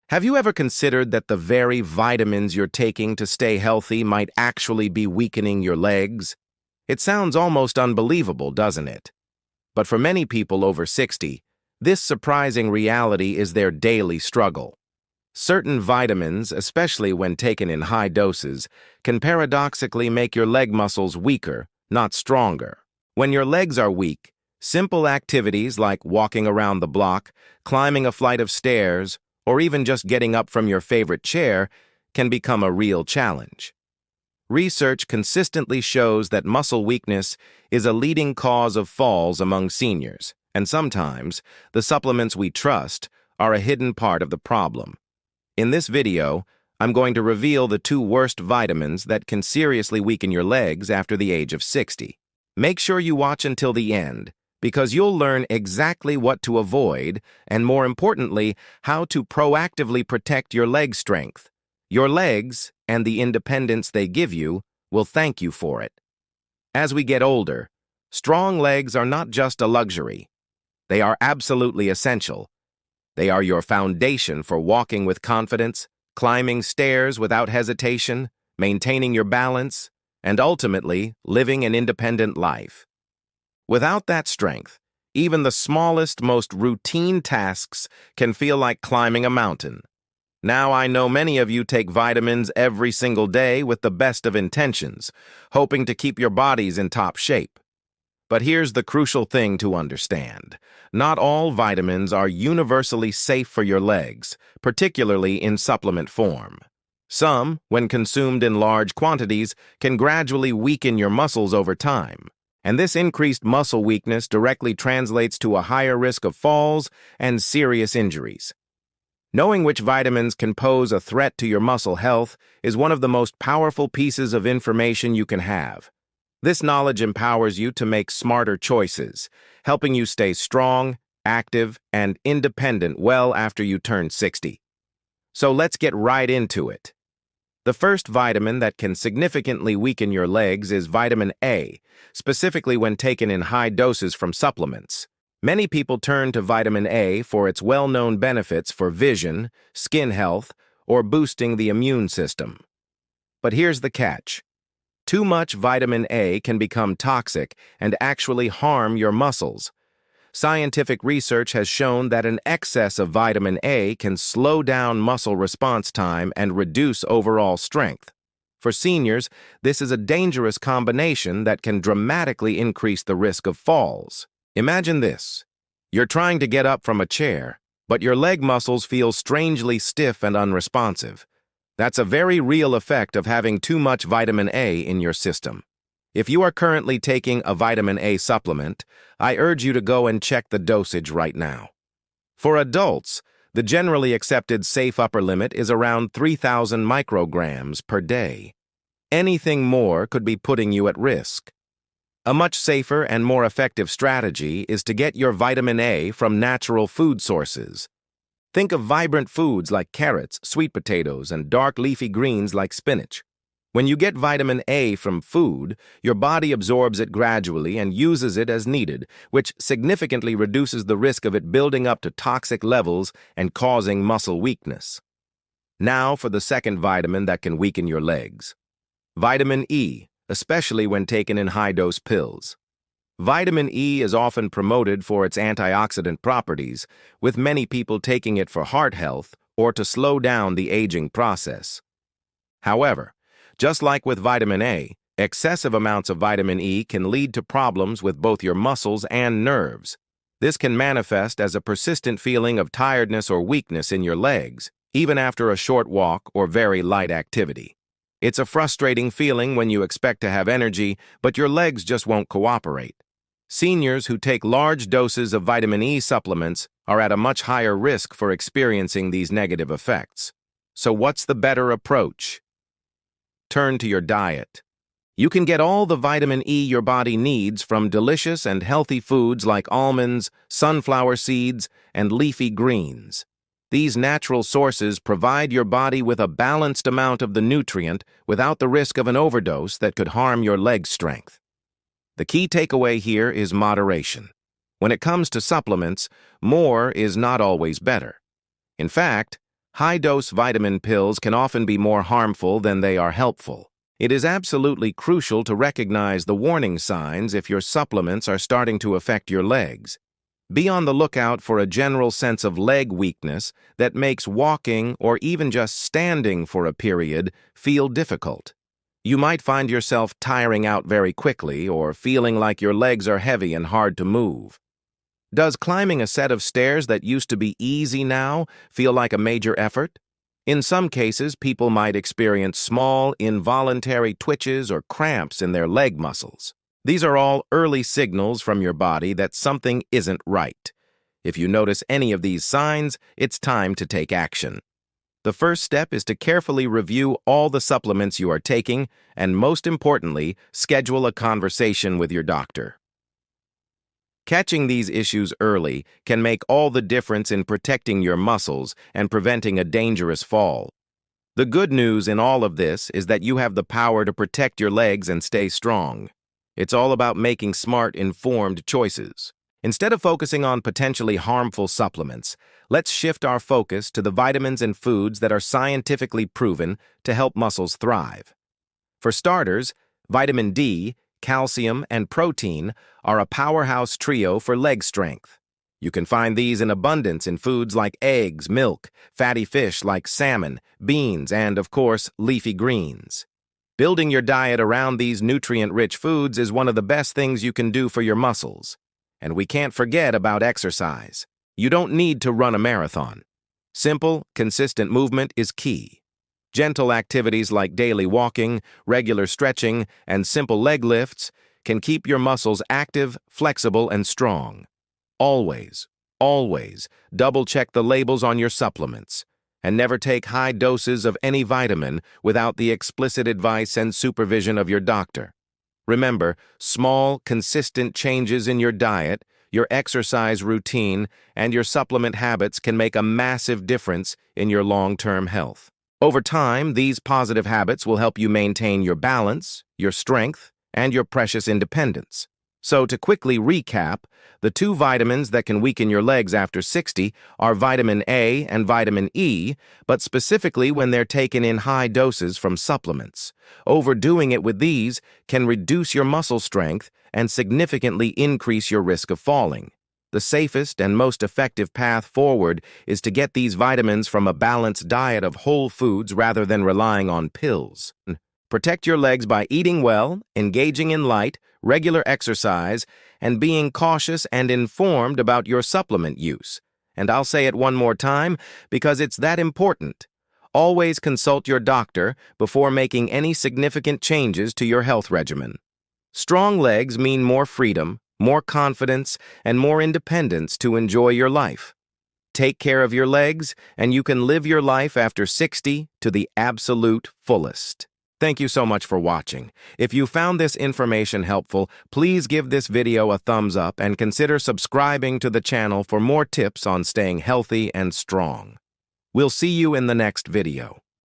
Have you ever considered that the very vitamins you're taking to stay healthy might actually be weakening your legs? It sounds almost unbelievable, doesn't it? But for many people over 60, this surprising reality is their daily struggle. Certain vitamins, especially when taken in high doses, can paradoxically make your leg muscles weaker, not stronger. When your legs are weak, simple activities like walking around the block, climbing a flight of stairs, or even just getting up from your favorite chair can become a real challenge. Research consistently shows that muscle weakness is a leading cause of falls among seniors, and sometimes the supplements we trust are a hidden part of the problem. In this video, I'm going to reveal the 2 worst vitamins that can seriously weaken your legs after the age of 60. Make sure you watch until the end, because you'll learn exactly what to avoid and, more importantly, how to proactively protect your leg strength. Your legs, and the independence they give you, will thank you for it. As we get older, strong legs are not just a luxury. They are absolutely essential. They are your foundation for walking with confidence, climbing stairs without hesitation, maintaining your balance, and ultimately living an independent life. Without that strength, even the smallest, most routine tasks can feel like climbing a mountain. Now, I know many of you take vitamins every single day with the best of intentions, hoping to keep your bodies in top shape. But here's the crucial thing to understand. Not all vitamins are universally safe for your legs, particularly in supplement form. Some, when consumed in large quantities, can gradually weaken your muscles over time. And this increased muscle weakness directly translates to a higher risk of falls and serious injuries. Knowing which vitamins can pose a threat to your muscle health is one of the most powerful pieces of information you can have. This knowledge empowers you to make smarter choices, helping you stay strong, active, and independent well after you turn 60. So let's get right into it. The first vitamin that can significantly weaken your legs is vitamin A, specifically when taken in high doses from supplements. Many people turn to vitamin A for its well-known benefits for vision, skin health, or boosting the immune system. But here's the catch. Too much vitamin A can become toxic and actually harm your muscles. Scientific research has shown that an excess of vitamin A can slow down muscle response time and reduce overall strength. For seniors, this is a dangerous combination that can dramatically increase the risk of falls. Imagine this. You're trying to get up from a chair, but your leg muscles feel strangely stiff and unresponsive. That's a very real effect of having too much vitamin A in your system. If you are currently taking a vitamin A supplement, I urge you to go and check the dosage right now. For adults, the generally accepted safe upper limit is around 3,000 micrograms per day. Anything more could be putting you at risk. A much safer and more effective strategy is to get your vitamin A from natural food sources. Think of vibrant foods like carrots, sweet potatoes, and dark leafy greens like spinach. When you get vitamin A from food, your body absorbs it gradually and uses it as needed, which significantly reduces the risk of it building up to toxic levels and causing muscle weakness. Now for the second vitamin that can weaken your legs. Vitamin E, especially when taken in high-dose pills. Vitamin E is often promoted for its antioxidant properties, with many people taking it for heart health or to slow down the aging process. However, just like with vitamin A, excessive amounts of vitamin E can lead to problems with both your muscles and nerves. This can manifest as a persistent feeling of tiredness or weakness in your legs, even after a short walk or very light activity. It's a frustrating feeling when you expect to have energy, but your legs just won't cooperate. Seniors who take large doses of vitamin E supplements are at a much higher risk for experiencing these negative effects. So what's the better approach? Turn to your diet. You can get all the vitamin E your body needs from delicious and healthy foods like almonds, sunflower seeds, and leafy greens. These natural sources provide your body with a balanced amount of the nutrient without the risk of an overdose that could harm your leg strength. The key takeaway here is moderation. When it comes to supplements, more is not always better. In fact, High-dose vitamin pills can often be more harmful than they are helpful. It is absolutely crucial to recognize the warning signs if your supplements are starting to affect your legs. Be on the lookout for a general sense of leg weakness that makes walking or even just standing for a period feel difficult. You might find yourself tiring out very quickly or feeling like your legs are heavy and hard to move. Does climbing a set of stairs that used to be easy now feel like a major effort? In some cases, people might experience small, involuntary twitches or cramps in their leg muscles. These are all early signals from your body that something isn't right. If you notice any of these signs, it's time to take action. The first step is to carefully review all the supplements you are taking and, most importantly, schedule a conversation with your doctor. Catching these issues early can make all the difference in protecting your muscles and preventing a dangerous fall. The good news in all of this is that you have the power to protect your legs and stay strong. It's all about making smart, informed choices. Instead of focusing on potentially harmful supplements, let's shift our focus to the vitamins and foods that are scientifically proven to help muscles thrive. For starters, vitamin D, calcium, and protein are a powerhouse trio for leg strength. You can find these in abundance in foods like eggs, milk, fatty fish like salmon, beans, and, of course, leafy greens. Building your diet around these nutrient-rich foods is one of the best things you can do for your muscles. And we can't forget about exercise. You don't need to run a marathon. Simple, consistent movement is key. Gentle activities like daily walking, regular stretching, and simple leg lifts can keep your muscles active, flexible, and strong. Always, always double-check the labels on your supplements, and never take high doses of any vitamin without the explicit advice and supervision of your doctor. Remember, small, consistent changes in your diet, your exercise routine, and your supplement habits can make a massive difference in your long-term health. Over time, these positive habits will help you maintain your balance, your strength, and your precious independence. So, to quickly recap, the two vitamins that can weaken your legs after 60 are vitamin A and vitamin E, but specifically when they're taken in high doses from supplements. Overdoing it with these can reduce your muscle strength and significantly increase your risk of falling. The safest and most effective path forward is to get these vitamins from a balanced diet of whole foods rather than relying on pills. Protect your legs by eating well, engaging in light, regular exercise, and being cautious and informed about your supplement use. And I'll say it one more time because it's that important. Always consult your doctor before making any significant changes to your health regimen. Strong legs mean more freedom, more confidence, and more independence to enjoy your life. Take care of your legs, and you can live your life after 60 to the absolute fullest. Thank you so much for watching. If you found this information helpful, please give this video a thumbs up and consider subscribing to the channel for more tips on staying healthy and strong. We'll see you in the next video.